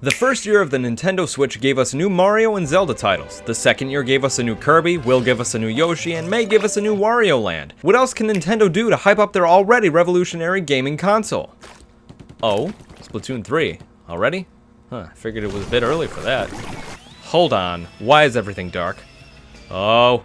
The first year of the Nintendo Switch gave us new Mario and Zelda titles. The second year gave us a new Kirby, will give us a new Yoshi, and may give us a new Wario Land. What else can Nintendo do to hype up their already revolutionary gaming console? Oh, Splatoon 3. Already? Huh, I figured it was a bit early for that. Hold on, why is everything dark? Oh.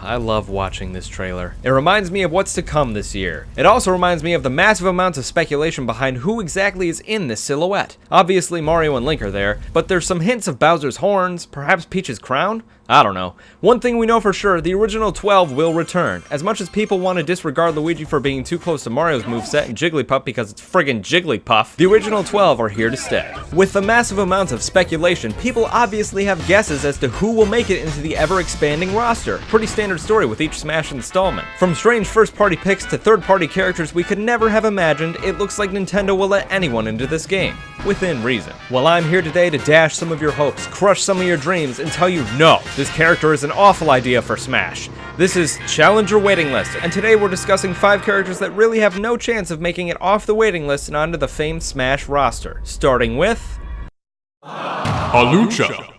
I love watching this trailer. It reminds me of what's to come this year. It also reminds me of the massive amounts of speculation behind who exactly is in this silhouette. Obviously Mario and Link are there, but there's some hints of Bowser's horns, perhaps Peach's crown? I don't know. One thing we know for sure, the original 12 will return. As much as people want to disregard Luigi for being too close to Mario's moveset and Jigglypuff because it's friggin' Jigglypuff, the original 12 are here to stay. With the massive amounts of speculation, people obviously have guesses as to who will make it into the ever-expanding roster. Pretty standard story with each Smash installment. From strange first-party picks to third-party characters we could never have imagined, it looks like Nintendo will let anyone into this game. Within reason. Well, I'm here today to dash some of your hopes, crush some of your dreams, and tell you no, this character is an awful idea for Smash. This is Challenger Waiting List, and today we're discussing 5 characters that really have no chance of making it off the waiting list and onto the famed Smash roster. Starting with... Lucha.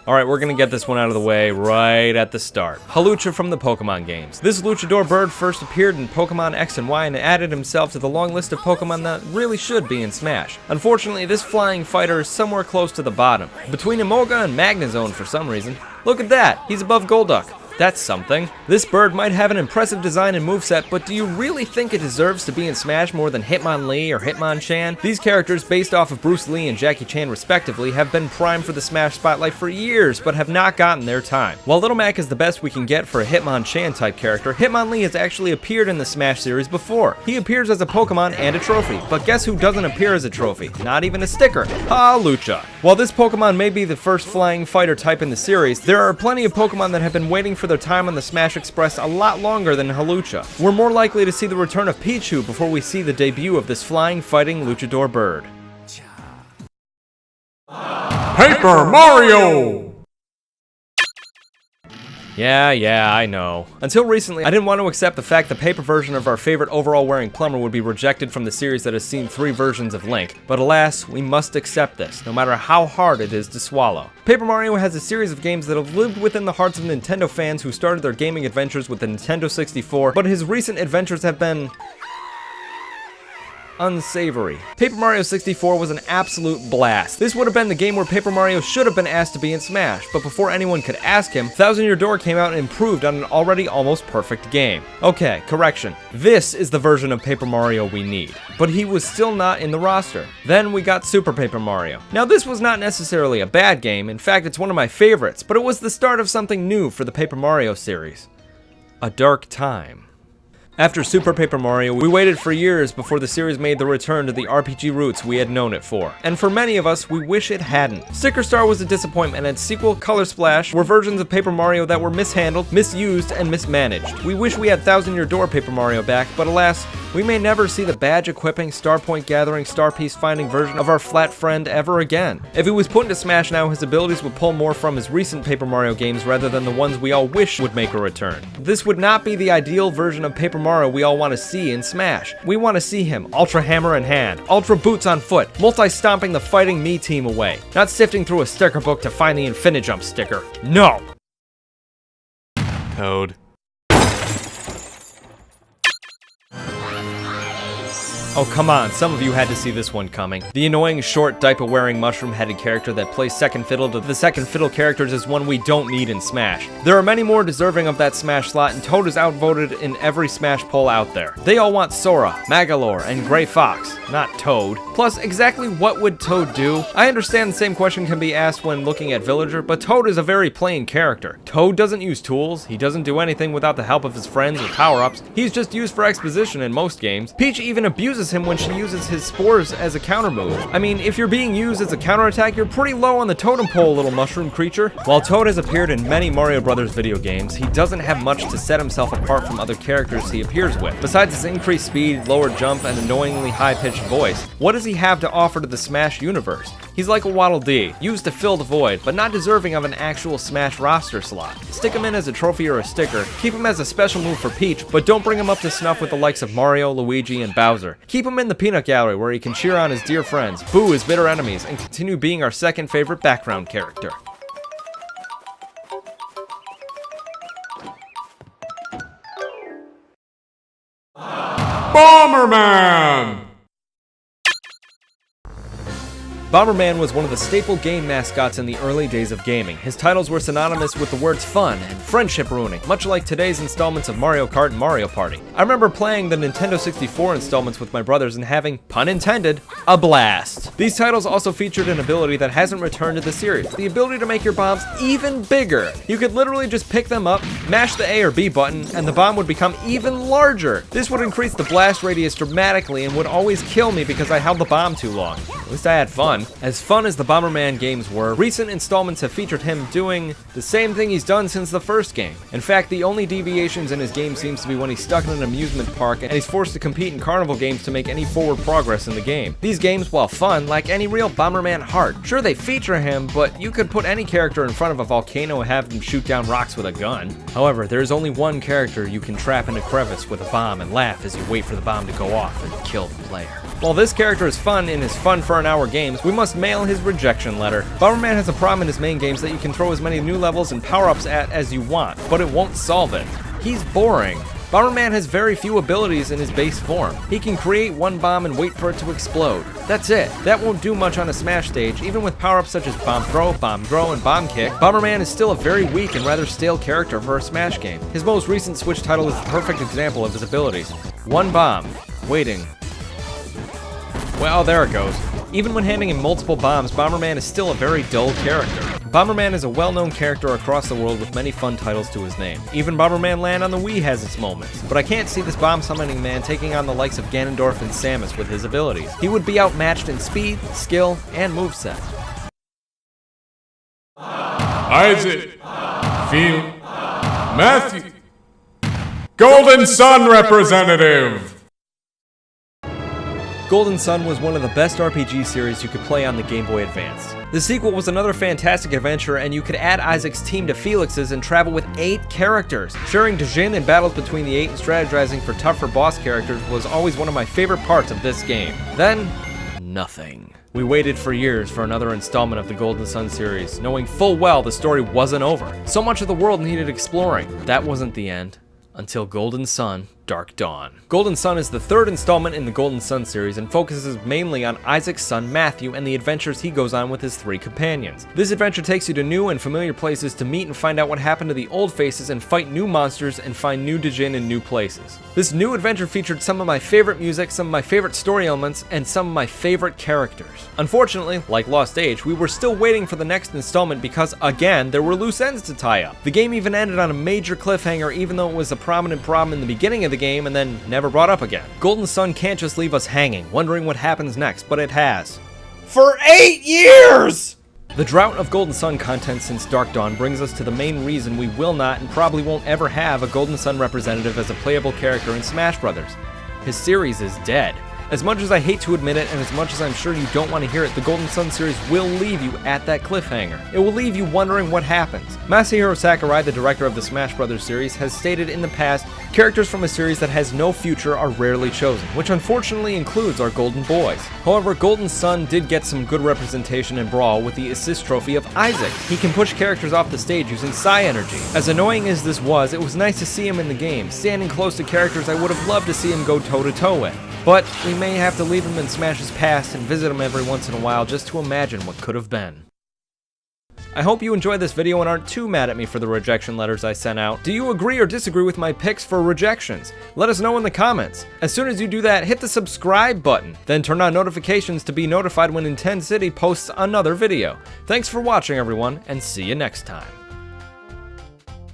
Alright, we're gonna get this one out of the way right at the start. Lucha from the Pokemon games. This luchador bird first appeared in Pokemon X and Y and added himself to the long list of Pokemon that really should be in Smash. Unfortunately, this flying fighter is somewhere close to the bottom, between Emolga and Magnezone for some reason. Look at that, he's above Golduck. That's something. This bird might have an impressive design and moveset, but do you really think it deserves to be in Smash more than Hitmonlee or Hitmonchan? These characters, based off of Bruce Lee and Jackie Chan respectively, have been primed for the Smash spotlight for years, but have not gotten their time. While Little Mac is the best we can get for a Hitmonchan type character, Hitmonlee has actually appeared in the Smash series before. He appears as a Pokemon and a trophy, but guess who doesn't appear as a trophy? Not even a sticker. Lucha. While this Pokemon may be the first flying fighter type in the series, there are plenty of Pokemon that have been waiting for their time on the Smash Express a lot longer than Lucha. We're more likely to see the return of Pichu before we see the debut of this flying, fighting luchador bird. Paper Mario! Yeah, I know. Until recently, I didn't want to accept the fact the paper version of our favorite overall-wearing plumber would be rejected from the series that has seen 3 versions of Link. But alas, we must accept this, no matter how hard it is to swallow. Paper Mario has a series of games that have lived within the hearts of Nintendo fans who started their gaming adventures with the Nintendo 64, but his recent adventures have been... unsavory. Paper Mario 64 was an absolute blast. This would have been the game where Paper Mario should have been asked to be in Smash, but before anyone could ask him, Thousand Year Door came out and improved on an already almost perfect game. Okay, correction. This is the version of Paper Mario we need, but he was still not in the roster. Then we got Super Paper Mario. Now this was not necessarily a bad game, in fact it's one of my favorites, but it was the start of something new for the Paper Mario series. A dark time. After Super Paper Mario, we waited for years before the series made the return to the RPG roots we had known it for. And for many of us, we wish it hadn't. Sticker Star was a disappointment, and sequel Color Splash were versions of Paper Mario that were mishandled, misused, and mismanaged. We wish we had Thousand Year Door Paper Mario back, but alas, we may never see the badge-equipping, star point gathering, star piece finding version of our flat friend ever again. If he was put into Smash now, his abilities would pull more from his recent Paper Mario games rather than the ones we all wish would make a return. This would not be the ideal version of Paper Mario we all want to see in Smash. We want to see him Ultra Hammer in hand, Ultra Boots on foot, multi-stomping the Fighting Me team away, not sifting through a sticker book to find the Infinijump sticker. No! Toad. Oh come on, some of you had to see this one coming. The annoying, short, diaper-wearing, mushroom-headed character that plays second fiddle to the second fiddle characters is one we don't need in Smash. There are many more deserving of that Smash slot, and Toad is outvoted in every Smash poll out there. They all want Sora, Magolor, and Gray Fox, not Toad. Plus, exactly what would Toad do? I understand the same question can be asked when looking at Villager, but Toad is a very plain character. Toad doesn't use tools, he doesn't do anything without the help of his friends or power-ups, he's just used for exposition in most games. Peach even abuses him when she uses his spores as a counter move. I mean, if you're being used as a counterattack, you're pretty low on the totem pole, little mushroom creature. While Toad has appeared in many Mario Brothers video games, he doesn't have much to set himself apart from other characters he appears with. Besides his increased speed, lower jump, and annoyingly high-pitched voice, what does he have to offer to the Smash universe? He's like a Waddle Dee, used to fill the void, but not deserving of an actual Smash roster slot. Stick him in as a trophy or a sticker, keep him as a special move for Peach, but don't bring him up to snuff with the likes of Mario, Luigi, and Bowser. Keep him in the peanut gallery where he can cheer on his dear friends, boo his bitter enemies, and continue being our second favorite background character. Bomberman! Bomberman was one of the staple game mascots in the early days of gaming. His titles were synonymous with the words fun and friendship ruining, much like today's installments of Mario Kart and Mario Party. I remember playing the Nintendo 64 installments with my brothers and having, pun intended, a blast. These titles also featured an ability that hasn't returned to the series, the ability to make your bombs even bigger. You could literally just pick them up, mash the A or B button, and the bomb would become even larger. This would increase the blast radius dramatically and would always kill me because I held the bomb too long. At least I had fun. As fun as the Bomberman games were, recent installments have featured him doing the same thing he's done since the first game. In fact, the only deviations in his game seems to be when he's stuck in an amusement park and he's forced to compete in carnival games to make any forward progress in the game. These games, while fun, lack any real Bomberman heart. Sure, they feature him, but you could put any character in front of a volcano and have them shoot down rocks with a gun. However, there is only one character you can trap in a crevice with a bomb and laugh as you wait for the bomb to go off and kill the player. While this character is fun in his fun for an hour games, we must mail his rejection letter. Bomberman has a problem in his main games that you can throw as many new levels and power-ups at as you want, but it won't solve it. He's boring. Bomberman has very few abilities in his base form. He can create one bomb and wait for it to explode. That's it. That won't do much on a Smash stage. Even with power-ups such as Bomb Throw, Bomb Grow, and Bomb Kick, Bomberman is still a very weak and rather stale character for a Smash game. His most recent Switch title is the perfect example of his abilities. One bomb. Waiting. Well, there it goes. Even when handing him multiple bombs, Bomberman is still a very dull character. Bomberman is a well-known character across the world with many fun titles to his name. Even Bomberman Land on the Wii has its moments. But I can't see this bomb summoning man taking on the likes of Ganondorf and Samus with his abilities. He would be outmatched in speed, skill, and moveset. Isaac, Phil, Matthew, Golden Sun representative. Golden Sun was one of the best RPG series you could play on the Game Boy Advance. The sequel was another fantastic adventure, and you could add Isaac's team to Felix's and travel with 8 characters. Sharing Djinn in battles between the 8 and strategizing for tougher boss characters was always one of my favorite parts of this game. Then, nothing. We waited for years for another installment of the Golden Sun series, knowing full well the story wasn't over. So much of the world needed exploring. That wasn't the end. Until Golden Sun Dark Dawn. Golden Sun is the third installment in the Golden Sun series and focuses mainly on Isaac's son Matthew and the adventures he goes on with his 3 companions. This adventure takes you to new and familiar places to meet and find out what happened to the old faces and fight new monsters and find new Djinn in new places. This new adventure featured some of my favorite music, some of my favorite story elements, and some of my favorite characters. Unfortunately, like Lost Age, we were still waiting for the next installment because, again, there were loose ends to tie up. The game even ended on a major cliffhanger even though it was a prominent problem in the beginning of the game and then never brought up again. Golden Sun can't just leave us hanging, wondering what happens next, but it has. For 8 years! The drought of Golden Sun content since Dark Dawn brings us to the main reason we will not and probably won't ever have a Golden Sun representative as a playable character in Smash Bros. His series is dead. As much as I hate to admit it, and as much as I'm sure you don't want to hear it, the Golden Sun series will leave you at that cliffhanger. It will leave you wondering what happens. Masahiro Sakurai, the director of the Smash Bros. Series, has stated in the past, characters from a series that has no future are rarely chosen, which unfortunately includes our Golden Boys. However, Golden Sun did get some good representation in Brawl with the assist trophy of Isaac. He can push characters off the stage using Psi Energy. As annoying as this was, it was nice to see him in the game, standing close to characters I would have loved to see him go toe-to-toe with. But we may have to leave him in Smash's past and visit him every once in a while just to imagine what could have been. I hope you enjoyed this video and aren't too mad at me for the rejection letters I sent out. Do you agree or disagree with my picks for rejections? Let us know in the comments. As soon as you do that, hit the subscribe button. Then turn on notifications to be notified when NintenCity posts another video. Thanks for watching everyone, and see you next time.